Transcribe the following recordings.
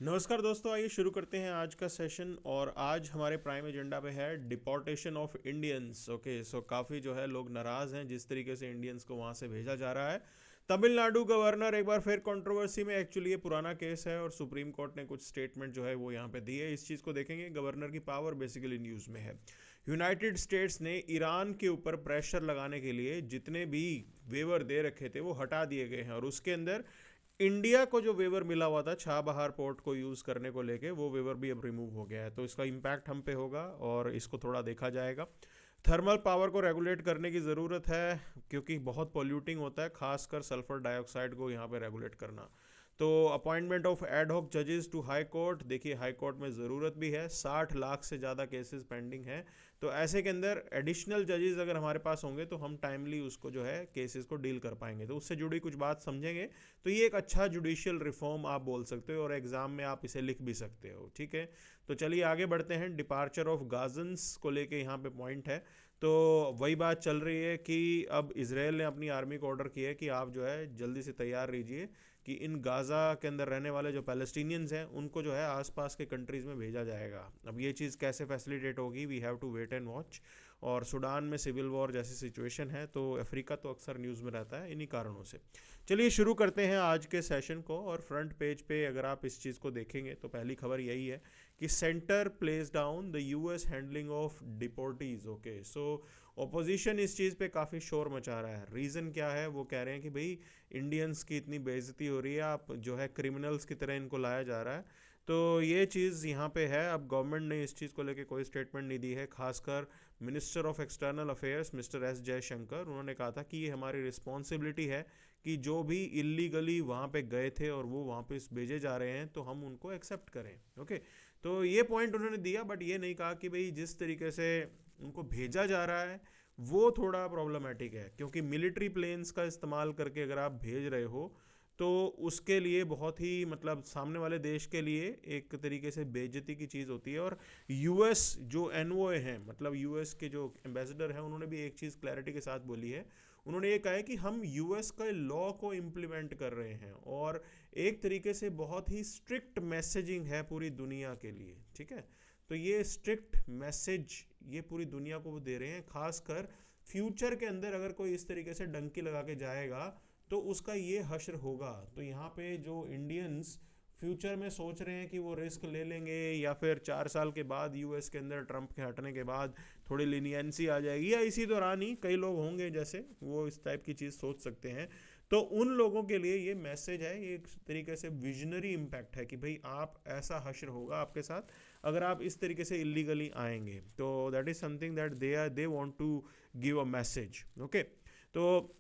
नमस्कार दोस्तों, आइए शुरू करते हैं आज का सेशन। और आज हमारे प्राइम एजेंडा पे है डिपोर्टेशन ऑफ इंडियंस। ओके, सो काफ़ी जो है लोग नाराज़ हैं जिस तरीके से इंडियंस को वहाँ से भेजा जा रहा है। तमिलनाडु गवर्नर एक बार फिर कंट्रोवर्सी में, एक्चुअली ये पुराना केस है और सुप्रीम कोर्ट ने कुछ स्टेटमेंट जो है वो यहाँ पे दी है। इस चीज़ को देखेंगे। गवर्नर की पावर बेसिकली न्यूज़ में है। यूनाइटेड स्टेट्स ने ईरान के ऊपर प्रेशर लगाने के लिए जितने भी वेवर दे रखे थे वो हटा दिए गए हैं, और उसके अंदर इंडिया को जो वेवर मिला हुआ था छाबहार पोर्ट को यूज़ करने को लेके, वो वेवर भी अब रिमूव हो गया है। तो इसका इम्पैक्ट हम पे होगा और इसको थोड़ा देखा जाएगा। थर्मल पावर को रेगुलेट करने की ज़रूरत है क्योंकि बहुत पॉल्यूटिंग होता है, खासकर सल्फर डाइऑक्साइड को यहाँ पे रेगुलेट करना। तो अपॉइंटमेंट ऑफ एड हॉक जजेस टू हाई कोर्ट, देखिए हाई कोर्ट में ज़रूरत भी है। 60 लाख से ज़्यादा केसेस पेंडिंग हैं, तो ऐसे के अंदर एडिशनल जजेस अगर हमारे पास होंगे तो हम टाइमली उसको जो है केसेस को डील कर पाएंगे। तो उससे जुड़ी कुछ बात समझेंगे। तो ये एक अच्छा जुडिशियल रिफॉर्म आप बोल सकते हो और एग्जाम में आप इसे लिख भी सकते हो। ठीक है, तो चलिए आगे बढ़ते हैं। डिपार्चर ऑफ गाजन्स को लेके यहाँ पे पॉइंट है। तो वही बात चल रही है कि अब इसराइल ने अपनी आर्मी को ऑर्डर किया है कि आप जो है जल्दी से तैयार रहिए कि इन गाज़ा के अंदर रहने वाले जो पैलेस्टीनियंस हैं उनको जो है आसपास के कंट्रीज़ में भेजा जाएगा। अब ये चीज़ कैसे फैसिलिटेट होगी, we have to wait and watch. और सूडान में सिविल वॉर जैसी सिचुएशन है, तो अफ्रीका तो अक्सर न्यूज़ में रहता है इन्हीं कारणों से। चलिए शुरू करते हैं आज के सेशन को। और फ्रंट पेज पे अगर आप इस चीज़ को देखेंगे तो पहली खबर यही है कि centre plays down the US handling of deportees. Okay, so opposition इस चीज़ पे काफ़ी शोर मचा रहा है। रीज़न क्या है, वो कह रहे हैं कि भाई इंडियंस की इतनी बेइज्जती हो रही है, आप जो है क्रिमिनल्स की तरह इनको लाया जा रहा है। तो ये चीज़ यहाँ पे है। अब गवर्नमेंट ने इस चीज़ को लेके कोई स्टेटमेंट नहीं दी है। खासकर minister of external affairs mister S Jaishankar, उन्होंने कहा था कि ये हमारी रिस्पॉन्सिबिलिटी है कि जो भी इलीगली वहाँ पे गए थे और वो वहाँ पे भेजे जा रहे हैं तो हम उनको एक्सेप्ट करें। ओके, तो ये पॉइंट उन्होंने दिया, बट ये नहीं कहा कि भाई जिस तरीके से उनको भेजा जा रहा है वो थोड़ा प्रॉब्लमेटिक है, क्योंकि मिलिट्री प्लेन्स का इस्तेमाल करके अगर आप भेज रहे हो तो उसके लिए बहुत ही मतलब सामने वाले देश के लिए एक तरीके से बेइज्जती की चीज़ होती है। और यूएस जो एनओए हैं, मतलब यूएस के जो एम्बेसडर हैं, उन्होंने भी एक चीज़ क्लैरिटी के साथ बोली है। उन्होंने ये कहा है कि हम यूएस के लॉ को इम्प्लीमेंट कर रहे हैं और एक तरीके से बहुत ही स्ट्रिक्ट मैसेजिंग है पूरी दुनिया के लिए। ठीक है, तो ये स्ट्रिक्ट मैसेज ये पूरी दुनिया को वो दे रहे हैं। खासकर फ्यूचर के अंदर अगर कोई इस तरीके से डंकी लगा के जाएगा तो उसका ये हश्र होगा। तो यहाँ पे जो इंडियंस फ्यूचर में सोच रहे हैं कि वो रिस्क ले लेंगे या फिर 4 साल के बाद यूएस के अंदर ट्रंप के हटने के बाद थोड़ी लीनियंसी आ जाएगी, या इसी दौरान ही कई लोग होंगे जैसे वो इस टाइप की चीज़ सोच सकते हैं। तो उन लोगों के लिए ये मैसेज है, ये एक तरीके से विजनरी इम्पैक्ट है कि भाई आप ऐसा हश्र होगा आपके साथ अगर आप इस तरीके से इलीगली आएंगे। तो that is something that they want to give a message. Okay, तो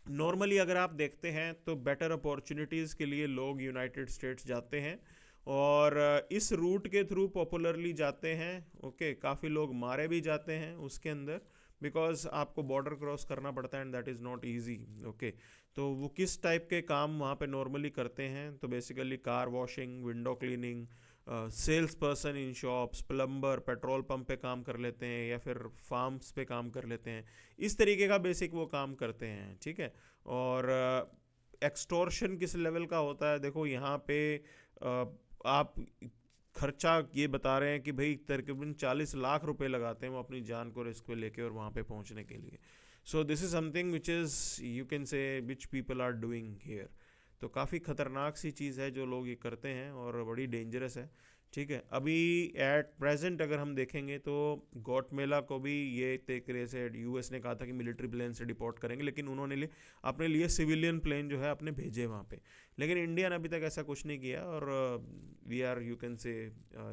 नॉर्मली अगर आप देखते हैं तो बेटर अपॉर्चुनिटीज़ के लिए लोग यूनाइटेड स्टेट्स जाते हैं और इस रूट के थ्रू पॉपुलरली जाते हैं। ओके, काफ़ी लोग मारे भी जाते हैं उसके अंदर, बिकॉज आपको बॉर्डर क्रॉस करना पड़ता है and that is not easy. Okay, तो वो किस टाइप के काम वहाँ पे नॉर्मली करते हैं, तो basically car washing, window cleaning, sales person in shops, plumber, petrol pump पे काम कर लेते हैं या फिर फार्म्स पे काम कर लेते हैं। इस तरीके का बेसिक वो काम करते हैं। ठीक है, और एक्सटॉर्शन किस लेवल का होता है, देखो यहाँ पे आप खर्चा ये बता रहे हैं कि भाई तकरीबन 40 लाख रुपए लगाते हैं वो अपनी जान को रिस्क पे लेके और वहाँ पे पहुँचने के लिए। So this is something which is you can say which people are doing here. तो काफ़ी ख़तरनाक सी चीज़ है जो लोग ये करते हैं और बड़ी डेंजरस है। ठीक है, अभी एट प्रेजेंट अगर हम देखेंगे तो गौटमेला को भी ये तरीके से यूएस ने कहा था कि मिलिट्री प्लेन से डिपोर्ट करेंगे, लेकिन उन्होंने अपने लिए सिविलियन प्लेन जो है अपने भेजे वहाँ पे। लेकिन इंडिया ने अभी तक ऐसा कुछ नहीं किया और वी आर यू कैन से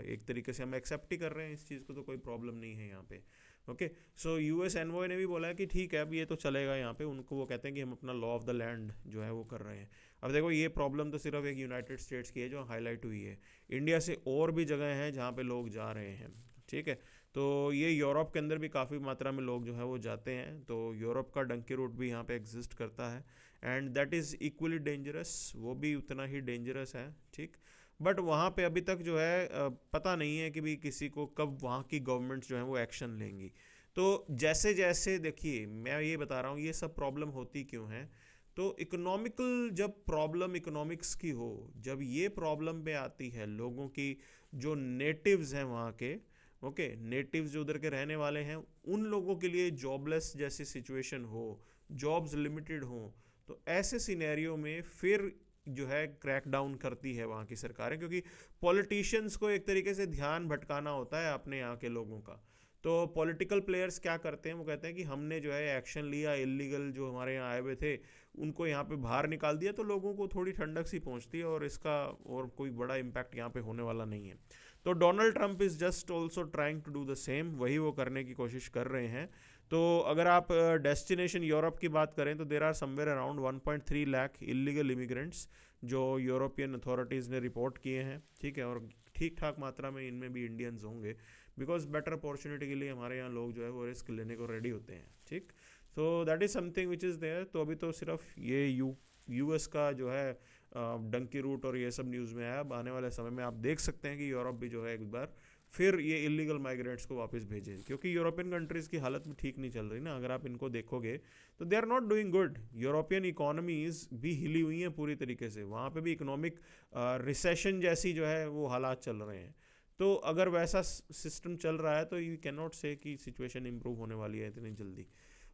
एक तरीके से हम एक्सेप्ट ही कर रहे हैं इस चीज़ को, तो कोई प्रॉब्लम नहीं है यहाँ पे। ओके, सो यूएस एनवॉय ने भी बोला है कि ठीक है अब ये तो चलेगा यहाँ पे। उनको वो कहते हैं कि हम अपना लॉ ऑफ द लैंड जो है वो कर रहे हैं। अब देखो ये प्रॉब्लम तो सिर्फ एक यूनाइटेड स्टेट्स की है जो हाईलाइट हुई है, इंडिया से और भी जगह हैं जहाँ पे लोग जा रहे हैं। ठीक है, तो ये यूरोप के अंदर भी काफ़ी मात्रा में लोग जो है वो जाते हैं। तो यूरोप का डंकी रूट भी यहाँ पे एग्जिस्ट करता है and that is equally dangerous, वो भी उतना ही डेंजरस है। ठीक, बट वहाँ पे अभी तक जो है पता नहीं है कि भी किसी को कब वहाँ की गवर्नमेंट्स जो है वो एक्शन लेंगी। तो जैसे जैसे देखिए मैं ये बता रहा हूँ ये सब प्रॉब्लम होती क्यों है, तो इकोनॉमिकल जब प्रॉब्लम इकोनॉमिक्स की हो, जब ये प्रॉब्लम पे आती है लोगों की, जो नेटिव्स हैं वहाँ के, ओके, नेटिव्स जो उधर के रहने वाले हैं, उन लोगों के लिए जॉबलेस जैसी सिचुएशन हो, जॉब्स लिमिटेड हो, तो ऐसे सिनेरियो में फिर जो है क्रैक डाउन करती है वहाँ की सरकारें, क्योंकि पॉलिटिशियंस को एक तरीके से ध्यान भटकाना होता है अपने यहाँ के लोगों का। तो पॉलिटिकल प्लेयर्स क्या करते हैं, वो कहते हैं कि हमने जो है एक्शन लिया, इलीगल जो हमारे यहाँ आए हुए थे उनको यहाँ पे बाहर निकाल दिया, तो लोगों को थोड़ी ठंडक सी पहुँचती है और इसका और कोई बड़ा इम्पैक्ट यहाँ पे होने वाला नहीं है। तो Donald Trump is just also trying to do the same, वही वो करने की कोशिश कर रहे हैं। तो अगर आप डेस्टिनेशन यूरोप की बात करें तो there are somewhere around 1.3 lakh illegal immigrants जो यूरोपियन अथॉरिटीज़ ने रिपोर्ट किए हैं, ठीक है, और ठीक ठाक मात्रा में इनमें भी इंडियंस होंगे, बिकॉज बेटर अपॉर्चुनिटी के लिए हमारे यहाँ लोग जो है वो रिस्क लेने को रेडी होते हैं, ठीक। So that is something which is there. तो अभी तो सिर्फ ये यूएस का जो है डंकी रूट और ये सब न्यूज़ में आया। अब आने वाले समय में आप देख सकते हैं कि यूरोप भी जो है एक बार फिर ये इलीगल माइग्रेंट्स को वापस भेजें, क्योंकि यूरोपियन कंट्रीज़ की हालत में ठीक नहीं चल रही ना। अगर आप इनको देखोगे तो they are not doing good. European economies भी हिली हुई हैं पूरी तरीके से, वहाँ पे भी इकोनॉमिक रिसेशन जैसी जो है वो हालात चल रहे हैं। तो अगर वैसा सिस्टम चल रहा है तो यू कैन नॉट से कि सिचुएशन इंप्रूव होने वाली है इतनी जल्दी।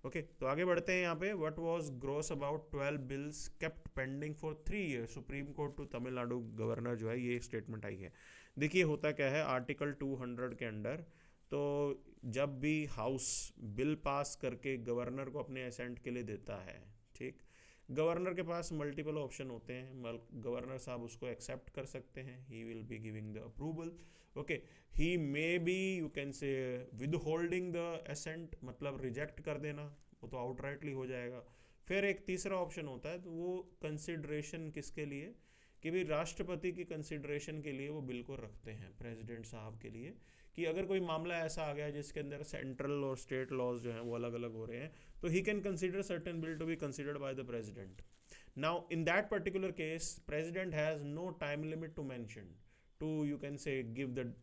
ओके, तो आगे बढ़ते हैं यहाँ पे। What was gross about 12 bills kept pending for 3 years, Supreme Court to Tamil Nadu governor, जो है ये स्टेटमेंट आई है। देखिए होता क्या है, आर्टिकल 200 के अंडर, तो जब भी हाउस बिल पास करके गवर्नर को अपने असेंट के लिए देता है, ठीक, गवर्नर के पास मल्टीपल ऑप्शन होते हैं। गवर्नर साहब उसको एक्सेप्ट कर सकते हैं, he will be giving the approval, okay. He may be you can say withholding the assent, मतलब रिजेक्ट कर देना, वो तो आउटराइटली हो जाएगा। फिर एक तीसरा ऑप्शन होता है, तो वो कंसिडरेशन किसके लिए, कि भी राष्ट्रपति की कंसिडरेशन के लिए वो बिल को रखते हैं प्रेसिडेंट साहब के लिए, कि अगर कोई मामला ऐसा आ गया जिसके अंदर सेंट्रल और स्टेट लॉज जो हैं वो अलग अलग हो रहे हैं, तो he can consider certain bill to be considered by the president. Now in that particular case president has no time limit to mention, to you can say give the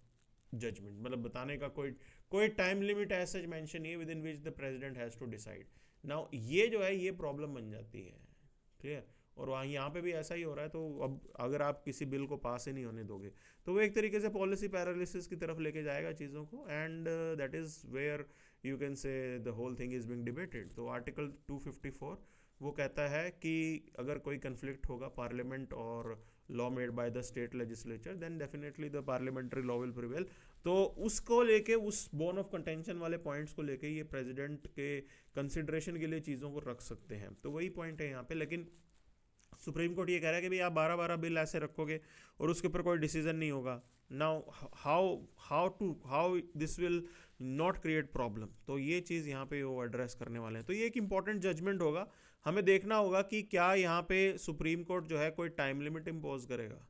judgement, मतलब बताने का कोई टाइम लिमिट ऐसा mention नहीं है within which the president has to decide. Now ये जो है ये प्रॉब्लम बन जाती है, क्लियर। और वहाँ यहाँ पे भी ऐसा ही हो रहा है। तो अब अगर आप किसी बिल को पास ही नहीं होने दोगे तो वो एक तरीके से पॉलिसी पैरालिसिस की तरफ लेके जाएगा चीज़ों को, and that is where you can say the whole thing is being debated. तो आर्टिकल 254 वो कहता है कि अगर कोई कन्फ्लिक्ट होगा पार्लियामेंट और law made by the state legislature, then definitely the parliamentary law will prevail. तो उसको लेके, उस बोन ऑफ कंटेंशन वाले पॉइंट्स को लेके ये प्रेसिडेंट के कंसिडरेशन के लिए चीज़ों को रख सकते हैं। तो वही पॉइंट है यहाँ पे। लेकिन सुप्रीम कोर्ट ये कह रहा है कि भाई आप 12-12 बिल ऐसे रखोगे और उसके ऊपर कोई डिसीजन नहीं होगा। Now how this will not create problem, तो ये चीज़ यहाँ पे वो एड्रेस करने वाले हैं। तो ये एक इंपॉर्टेंट जजमेंट होगा, हमें देखना होगा कि क्या यहाँ पे सुप्रीम कोर्ट जो है कोई टाइम लिमिट इम्पोज करेगा।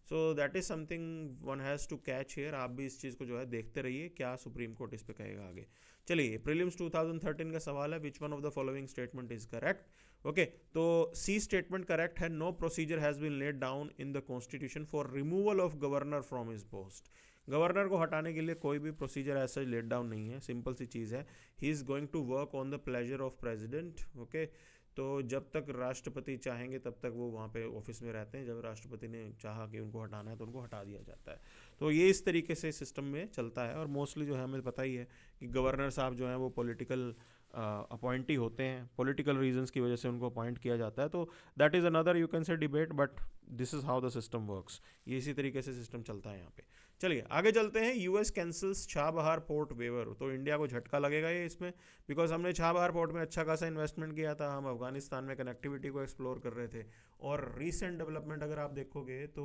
So that is something one has to catch here. आप भी इस चीज़ को जो है देखते रहिए क्या सुप्रीम कोर्ट इस पे कहेगा आगे। चलिए, प्रीलिम्स 2013 का सवाल है, which one of the following statement is correct. Okay, तो सी स्टेटमेंट करेक्ट है। No procedure has been laid down in the constitution for removal of governor from his post. Governor को हटाने के लिए कोई भी प्रोसीजर ऐसा लेट डाउन नहीं है, सिंपल सी चीज़ है। He is going to work on the pleasure of president, okay. तो जब तक राष्ट्रपति चाहेंगे तब तक वो वहाँ पे ऑफिस में रहते हैं, जब राष्ट्रपति ने चाहा कि उनको हटाना है तो उनको हटा दिया जाता है। तो ये इस तरीके से सिस्टम में चलता है। और मोस्टली जो है हमें पता ही है कि गवर्नर साहब जो हैं वो पॉलिटिकल अपॉइंटी होते हैं, पॉलिटिकल रीजंस की वजह से उनको अपॉइंट किया जाता है। तो that is another you can से debate, but this is how the system works. ये इसी तरीके से सिस्टम चलता है यहाँ पे। चलिए आगे चलते हैं। US cancels Chabahar port waiver. तो इंडिया को झटका लगेगा ये इसमें, बिकॉज हमने छाबहार पोर्ट में अच्छा खासा इन्वेस्टमेंट किया था, हम अफगानिस्तान में कनेक्टिविटी को एक्सप्लोर कर रहे थे। और रीसेंट डेवलपमेंट अगर आप देखोगे तो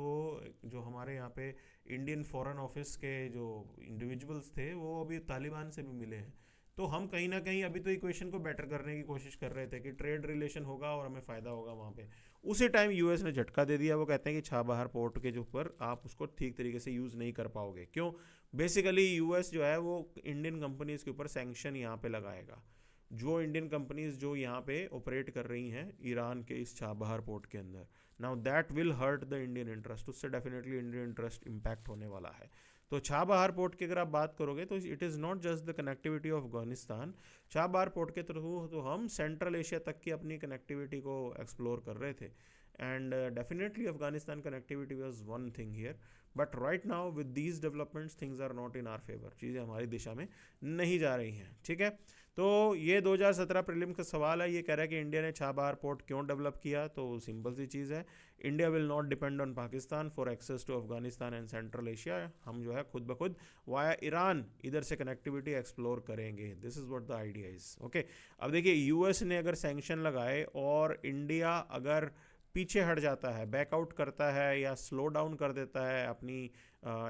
जो हमारे यहाँ पे इंडियन फॉरेन ऑफिस के जो इंडिविजुअल्स थे वो अभी तालिबान से भी मिले हैं। तो हम कहीं ना कहीं अभी तो इक्वेशन को बेटर करने की कोशिश कर रहे थे कि ट्रेड रिलेशन होगा और हमें फ़ायदा होगा वहाँ पे। उसी टाइम यूएस ने झटका दे दिया। वो कहते हैं कि छाबहार पोर्ट के जो ऊपर आप उसको ठीक तरीके से यूज़ नहीं कर पाओगे। क्यों? बेसिकली यूएस जो है वो इंडियन कंपनीज़ के ऊपर सैंक्शन यहाँ पे लगाएगा। जो इंडियन कंपनीज़ जो यहाँ पे ऑपरेट कर रही हैं ईरान के इस छाबहार पोर्ट के अंदर, now that will hurt the Indian interest, उससे डेफिनेटली इंडियन इंटरेस्ट इम्पैक्ट होने वाला है। तो छाबहार पोर्ट की अगर आप बात करोगे तो it is not just the connectivity of Afghanistan, Chabahar port के थ्रू तो हम सेंट्रल एशिया तक की अपनी कनेक्टिविटी को एक्सप्लोर कर रहे थे, and definitely Afghanistan connectivity was one thing here, but right now with these developments things are not in our favour, चीज़ें हमारी दिशा में नहीं जा रही हैं, ठीक है। तो ये 2017 प्रीलिम का सवाल है, ये कह रहा है कि इंडिया ने छाबहार पोर्ट क्यों डेवलप किया, तो सिंपल सी चीज़ है, India will not depend on Pakistan for access to Afghanistan and Central Asia, हम जो है खुद ब खुद वाया ईरान इधर से कनेक्टिविटी एक्सप्लोर करेंगे, this is what the idea is, okay. अब देखिए यूएस ने अगर सैंक्शन लगाए और इंडिया अगर पीछे हट जाता है, बैकआउट करता है या स्लो डाउन कर देता है अपनी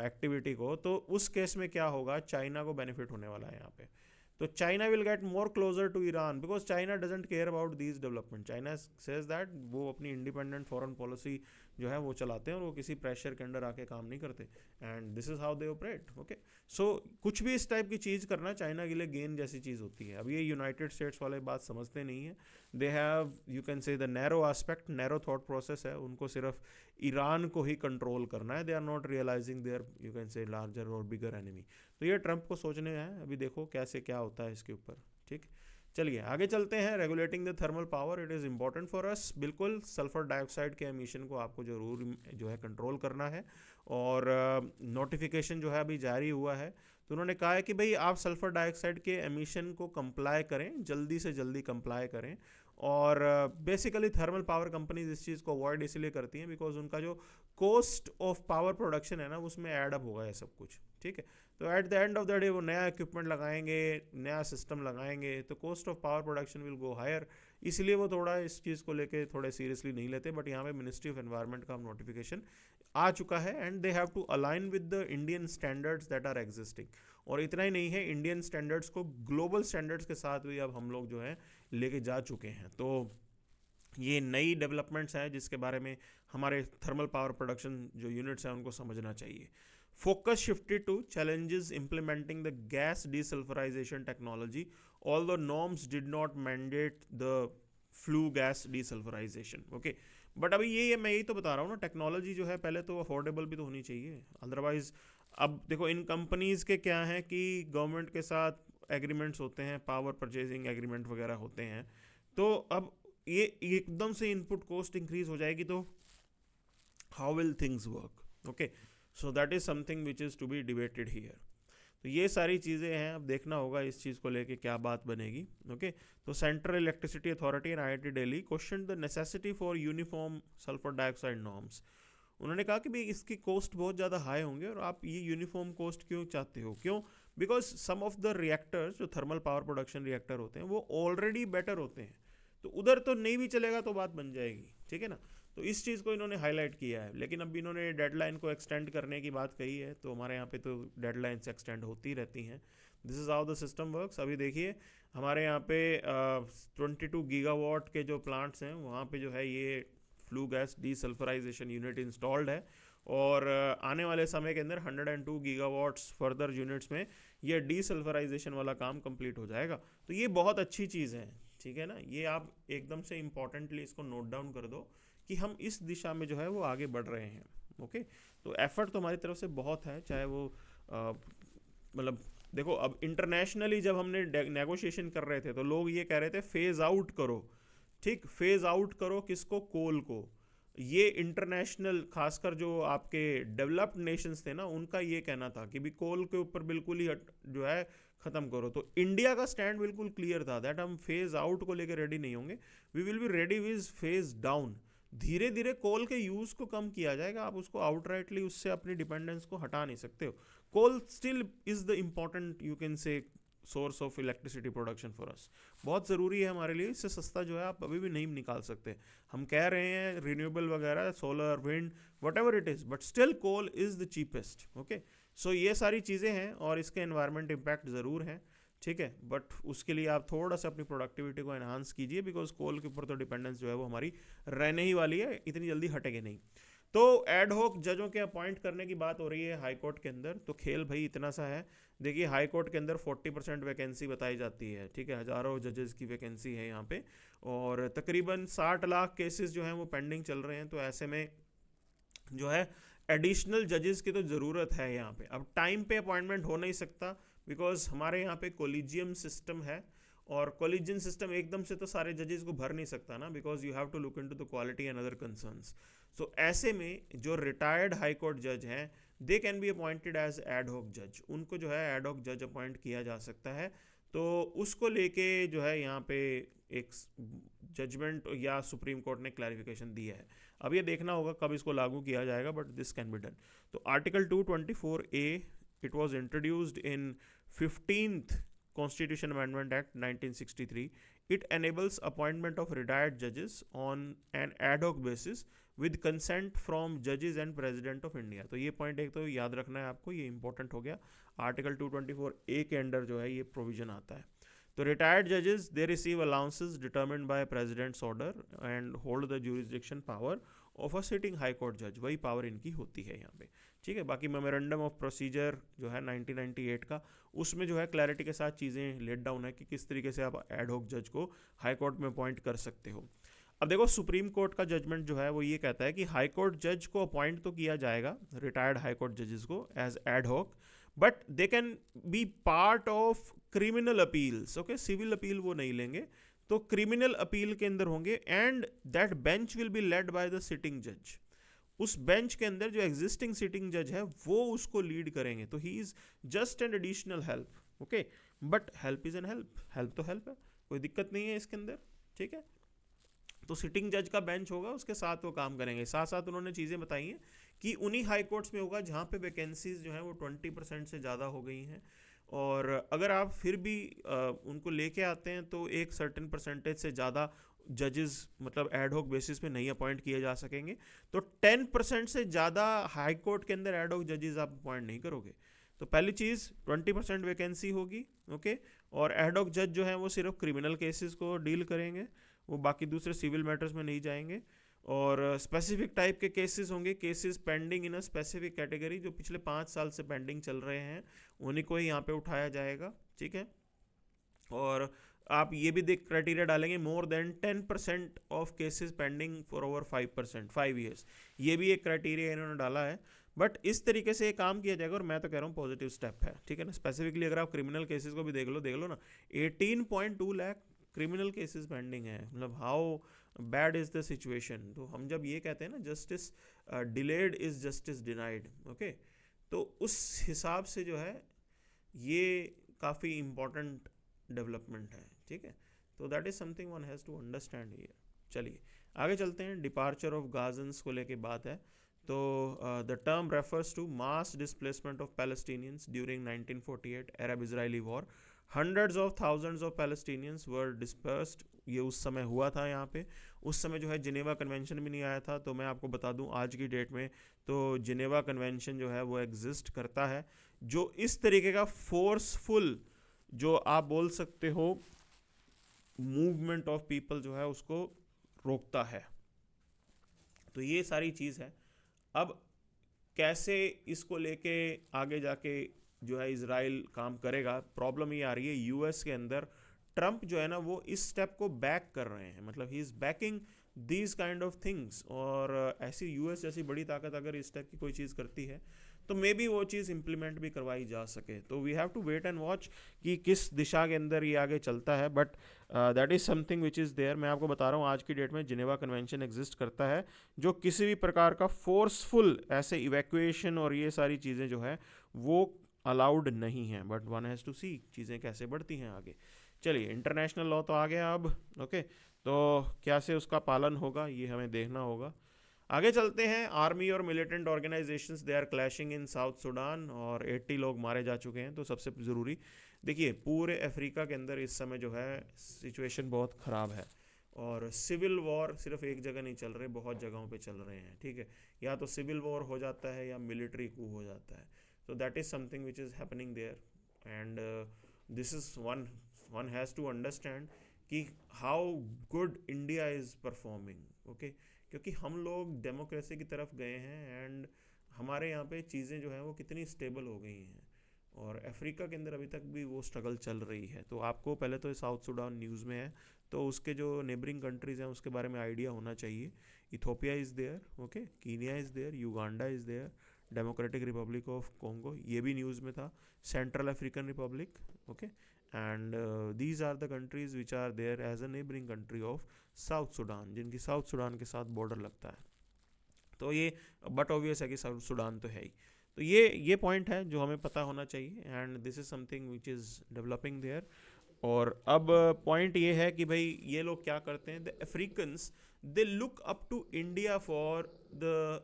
एक्टिविटी को, तो उस केस में क्या होगा, चाइना को बेनिफिट होने वाला है यहाँ पे। तो China will get more closer to Iran because China doesn't care about these development, China says that वो अपनी इंडिपेंडेंट फॉरेन पॉलिसी जो है वो चलाते हैं और वो किसी प्रेशर के अंडर आके काम नहीं करते, and this is how they operate, okay. So कुछ भी इस टाइप की चीज़ करना चाइना के लिए गेन जैसी चीज़ होती है। अब ये यूनाइटेड स्टेट्स वाले बात समझते नहीं है, they have you can say the narrow aspect, narrow thought process है, उनको सिर्फ ईरान को ही कंट्रोल करना है, they are not realising there you can say larger और बिगर एनिमी। तो ये ट्रंप को सोचने हैं, अभी देखो कैसे क्या होता है इसके ऊपर, ठीक। चलिए आगे चलते हैं, regulating the thermal power, it is important for us, बिल्कुल सल्फर डाइऑक्साइड के एमिशन को आपको जरूर जो है कंट्रोल करना है, और नोटिफिकेशन जो है अभी जारी हुआ है, तो उन्होंने कहा है कि भाई आप सल्फर डाइऑक्साइड के एमिशन को कंप्लाई करें, जल्दी से जल्दी कंप्लाई करें, और बेसिकली थर्मल पावर कंपनीज इस चीज़ को अवॉइड इसलिए करती हैं बिकॉज उनका जो कॉस्ट ऑफ पावर प्रोडक्शन है ना उसमें ऐड अप होगा ये सब कुछ, ठीक है। तो at the end of the day वो नया इक्विपमेंट लगाएंगे, नया सिस्टम लगाएंगे, तो cost of power production will go higher, इसलिए वो थोड़ा इस चीज़ को लेके थोड़े सीरियसली नहीं लेते। बट यहाँ पे मिनिस्ट्री ऑफ एनवायरनमेंट का नोटिफिकेशन आ चुका है, and they have to align with the Indian standards that are existing. और इतना ही नहीं है, इंडियन स्टैंडर्ड्स को ग्लोबल स्टैंडर्ड्स के साथ भी अब हम लोग जो है लेके जा चुके हैं। तो ये नई डेवलपमेंट्स हैं जिसके बारे में हमारे थर्मल पावर प्रोडक्शन जो यूनिट्स हैं उनको समझना चाहिए। Focus shifted to challenges implementing the gas desulfurization technology, although norms did not mandate the flue gas desulfurization. Okay, but अभी ये मैं यही तो बता रहा हूँ ना, टेक्नोलॉजी जो है पहले तो अफोर्डेबल भी तो होनी चाहिए, अदरवाइज अब देखो इन कंपनीज के क्या है कि गवर्नमेंट के साथ एग्रीमेंट्स होते हैं, पावर परचेजिंग एग्रीमेंट वगैरह होते हैं, तो अब ये एकदम से इनपुट कॉस्ट इंक्रीज हो जाएगी, तो how will things work, okay. So that is something which is to be debated here. तो ये सारी चीज़ें हैं, अब देखना होगा इस चीज़ को लेके क्या बात बनेगी, ओके। तो central electricity authority and IIT Delhi question the necessity for uniform sulphur dioxide norms. उन्होंने कहा कि भाई इसकी कॉस्ट बहुत ज़्यादा हाई होंगे और आप ये यूनिफॉर्म कॉस्ट क्यों चाहते हो, क्यों, because some of the reactors जो थर्मल पावर प्रोडक्शन रिएक्टर होते हैं वो ऑलरेडी बेटर होते हैं, तो उधर तो नहीं भी चलेगा तो बात बन जाएगी, ठीक है ना। तो इस चीज़ को इन्होंने हाईलाइट किया है, लेकिन अब इन्होंने डेडलाइन को एक्सटेंड करने की बात कही है, तो हमारे यहाँ पे तो डेडलाइंस एक्सटेंड होती रहती हैं, this is how the system works. अभी देखिए हमारे यहाँ पे 22 गीगावाट के जो प्लांट्स हैं वहाँ पे जो है ये flue gas desulphurisation unit installed है, और आने वाले समय के अंदर 102 गीगावाट्स फर्दर यूनिट्स में ये डीसल्फराइजेशन वाला काम कंप्लीट हो जाएगा। तो ये बहुत अच्छी चीज़ है, ठीक है ना, ये आप एकदम से इम्पॉर्टेंटली इसको नोट डाउन कर दो कि हम इस दिशा में जो है वो आगे बढ़ रहे हैं, ओके। तो एफर्ट तो हमारी तरफ से बहुत है, चाहे वो मतलब देखो अब इंटरनेशनली जब हमने नेगोशिएशन कर रहे थे तो लोग ये कह रहे थे फेज आउट करो, ठीक, फेज आउट करो किसको, कोल को। ये इंटरनेशनल खासकर जो आपके डेवलप्ड नेशंस थे ना उनका ये कहना था कि भी कोल के ऊपर बिल्कुल ही जो है ख़त्म करो। तो इंडिया का स्टैंड बिल्कुल क्लियर था दैट हम फेज आउट को लेकर रेडी नहीं होंगे, we will be ready with phase down. धीरे धीरे कोल के यूज़ को कम किया जाएगा, आप उसको आउटराइटली उससे अपनी डिपेंडेंस को हटा नहीं सकते हो। Coal still is the important you can say source of electricity production for us, बहुत ज़रूरी है हमारे लिए, इससे सस्ता जो है आप अभी भी नहीं निकाल सकते। हम कह रहे हैं रिन्यूएबल वगैरह, solar, wind, whatever it is, but still coal is the cheapest, okay. So ये सारी चीज़ें हैं और इसके एनवायरनमेंट इम्पैक्ट ज़रूर हैं, ठीक है, बट उसके लिए आप थोड़ा सा अपनी प्रोडक्टिविटी को एनहांस कीजिए, बिकॉज कोल के ऊपर तो डिपेंडेंस जो है वो हमारी रहने ही वाली है, इतनी जल्दी हटेगी नहीं। तो एड होक जजों के अपॉइंट करने की बात हो रही है हाई कोर्ट के अंदर, तो खेल भाई इतना सा है। देखिए हाई कोर्ट के अंदर 40% वैकेंसी बताई जाती है, ठीक है, हज़ारों जजेस की वैकेंसी है यहाँ पे, और तकरीबन 60 लाख केसेस जो हैं वो पेंडिंग चल रहे हैं। तो ऐसे में जो है एडिशनल जजेस की तो ज़रूरत है यहाँ पे। अब टाइम पे अपॉइंटमेंट हो नहीं सकता बिकॉज हमारे यहाँ पे कोलिजियम सिस्टम है, और कोलिजियम सिस्टम एकदम से तो सारे जजेस को भर नहीं सकता ना, because you have to look into the quality and other concerns. So ऐसे में जो रिटायर्ड हाई कोर्ट जज हैं they can be appointed as ad hoc जज, उनको जो है एड हॉक जज अपॉइंट किया जा सकता है। तो उसको लेके जो है यहाँ पे एक जजमेंट या सुप्रीम कोर्ट ने क्लैरिफिकेशन दिया है। अब ये देखना होगा कब इसको लागू किया जाएगा, but this can be done. तो article 224A it was introduced in 15th Constitution Amendment Act 1963. It enables appointment of retired judges on an ad hoc basis with consent from judges and President of India. तो ये point एक तो याद रखना है आपको, ये इंपॉर्टेंट हो गया। आर्टिकल 224A के अंडर जो है ये प्रोविजन आता है। तो रिटायर्ड जजेस they receive allowances determined bye presidents order and hold the jurisdiction power of a sitting high court जज, वही पावर इनकी होती है यहाँ पे, ठीक है। बाकी मेमोरेंडम ऑफ प्रोसीजर जो है 1998 का, उसमें जो है क्लैरिटी के साथ चीज़ें लेट डाउन है कि किस तरीके से आप एड हॉक जज को हाई कोर्ट में अपॉइंट कर सकते हो। अब देखो सुप्रीम कोर्ट का जजमेंट जो है वो ये कहता है कि हाई कोर्ट जज को अपॉइंट तो किया जाएगा, रिटायर्ड हाई कोर्ट जजेस को as ad hoc, but they can be part of criminal appeals, okay, civil appeal वो नहीं लेंगे, तो क्रिमिनल अपील के अंदर होंगे, and that bench will be led by the sitting जज। उस बेंच के अंदर जो एग्जिस्टिंग सिटिंग जज है वो उसको लीड करेंगे, तो he is just an additional help, okay, but help is an help, help तो हेल्प है, कोई दिक्कत नहीं है इसके अंदर, ठीक है। तो सिटिंग जज का बेंच होगा, उसके साथ वो काम करेंगे। साथ साथ उन्होंने चीज़ें बताई हैं कि उन्हीं हाई कोर्ट्स में होगा जहाँ पे वैकेंसीज जो हैं वो 20% से ज़्यादा हो गई हैं, और अगर आप फिर भी उनको लेके आते हैं तो एक सर्टेन परसेंटेज से ज़्यादा जजेस मतलब एड हॉक बेसिस पे नहीं अपॉइंट किए जा सकेंगे। तो 10% से ज़्यादा हाई कोर्ट के अंदर एड हॉक जजेस आप अपॉइंट नहीं करोगे। तो पहली चीज़ 20% वैकेंसी होगी, ओके, और एड हॉक जज जो है वो सिर्फ क्रिमिनल केसेस को डील करेंगे, वो बाकी दूसरे सिविल मैटर्स में नहीं जाएंगे, और स्पेसिफिक टाइप के केसेस होंगे, cases pending in a specific category जो पिछले 5 साल से पेंडिंग चल रहे हैं उन्हीं को ही यहाँ पे उठाया जाएगा, ठीक है। और आप ये भी देख क्राइटेरिया डालेंगे more than 10% of cases pending for over 5%, 5 years, ये भी एक क्राइटेरिया इन्होंने डाला है। बट इस तरीके से ये काम किया जाएगा, और मैं तो कह रहा हूँ पॉजिटिव स्टेप है, ठीक है ना। स्पेसिफिकली अगर आप क्रिमिनल केसेस को भी देख लो ना, 18.2 लाख क्रिमिनल केसेस पेंडिंग है, मतलब how bad is the situation. तो हम जब ये कहते हैं ना justice delayed is justice denied, okay, तो उस हिसाब से जो है ये काफ़ी इम्पोर्टेंट डेवलपमेंट है, ठीक है। तो that is something one has to understand here. चलिए आगे चलते हैं। डिपार्चर ऑफ गाजन्स को लेके बात है। तो the term refers to mass displacement of Palestinians during 1948 Arab Israeli war. Hundreds of thousands of Palestinians were dispersed, ये उस समय हुआ था यहाँ पे। उस समय जो है जिनेवा कन्वेंशन भी नहीं आया था। तो मैं आपको बता दूं आज की डेट में तो जिनेवा कन्वेंशन जो है वो एग्जिस्ट करता है, जो इस तरीके का फोर्सफुल जो आप बोल सकते हो मूवमेंट ऑफ पीपल जो है उसको रोकता है। तो ये सारी चीज़ है। अब कैसे इसको लेके आगे जाके जो है इजराइल काम करेगा, प्रॉब्लम ये आ रही है यूएस के अंदर ट्रंप जो है ना वो इस स्टेप को बैक कर रहे हैं, मतलब he is banking these kind of things. और ऐसी यूएस जैसी बड़ी ताकत अगर इस टाइप की कोई चीज़ करती है तो मे बी वो चीज़ इंप्लीमेंट भी करवाई जा सके। तो we have to wait and watch कि किस दिशा के अंदर ये आगे चलता है, but that is something which is there. मैं आपको बता रहा हूँ आज की डेट में जिनेवा कन्वेंशन एग्जिस्ट करता है, जो किसी भी प्रकार का फोर्सफुल ऐसे इवैक्यूएशन और ये सारी चीज़ें जो है वो अलाउड नहीं है। बट वन हैज़ टू सी चीज़ें कैसे बढ़ती हैं आगे। चलिए इंटरनेशनल लॉ तो आ गया अब, ओके, तो क्या से उसका पालन होगा ये हमें देखना होगा। आगे चलते हैं। आर्मी और militant organisations they are clashing in South Sudan और 80 लोग मारे जा चुके हैं। तो सबसे ज़रूरी देखिए पूरे अफ्रीका के अंदर इस समय जो है सिचुएशन बहुत ख़राब है, और सिविल वॉर सिर्फ एक जगह नहीं चल रहे, बहुत जगहों पे चल रहे हैं, ठीक है। या तो सिविल वॉर हो जाता है या मिलिट्री कू हो जाता है। तो that is something which is happening there, and this is one has to understand कि how good India is performing, okay, क्योंकि हम लोग डेमोक्रेसी की तरफ गए हैं एंड हमारे यहाँ पे चीज़ें जो हैं वो कितनी स्टेबल हो गई हैं, और अफ्रीका के अंदर अभी तक भी वो स्ट्रगल चल रही है। तो आपको पहले तो साउथ सूडान न्यूज़ में है, तो उसके जो नेबरिंग कंट्रीज़ हैं उसके बारे में आइडिया होना चाहिए। Ethiopia is there, okay, Kenya is there, Uganda is there, Democratic Republic of Congo ये भी न्यूज़ में था, Central African Republic, okay, and these are the countries which are there as a neighbouring country of South Sudan, जिनकी South Sudan के साथ border लगता है। तो ये बट ऑब्वियस है कि साउथ सूडान तो है ही। तो ये पॉइंट है जो हमें पता होना चाहिए, and this is something which is developing there. और अब पॉइंट ये है कि भाई ये लोग क्या करते हैं, the Africans they look up to India for the,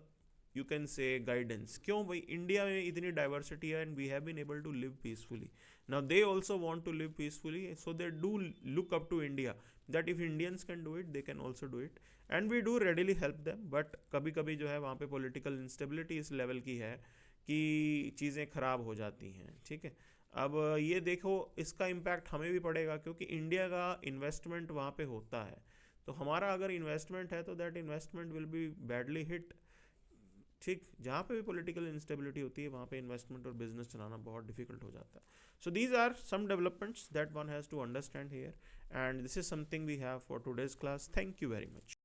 you can say, guidance. क्यों भाई, इंडिया में इतनी डाइवर्सिटी है and we have been able to live peacefully. Now they also want to live peacefully, so they do look up to India that if Indians can do it they can also do it, and we do readily help them. But कभी कभी जो है वहाँ पे political instability इस level की है कि चीज़ें ख़राब हो जाती हैं, ठीक है। अब ये देखो, इसका इम्पैक्ट हमें भी पड़ेगा क्योंकि इंडिया का इन्वेस्टमेंट वहाँ पे होता है। तो हमारा अगर इन्वेस्टमेंट है तो that investment will be badly hit, ठीक। जहाँ पे भी पॉलिटिकल इंस्टेबिलिटी होती है वहाँ पे इन्वेस्टमेंट और बिजनेस चलाना बहुत डिफिकल्ट हो जाता है। So these are some developments that one has to understand here, and this is something we have for today's class. Thank you very much.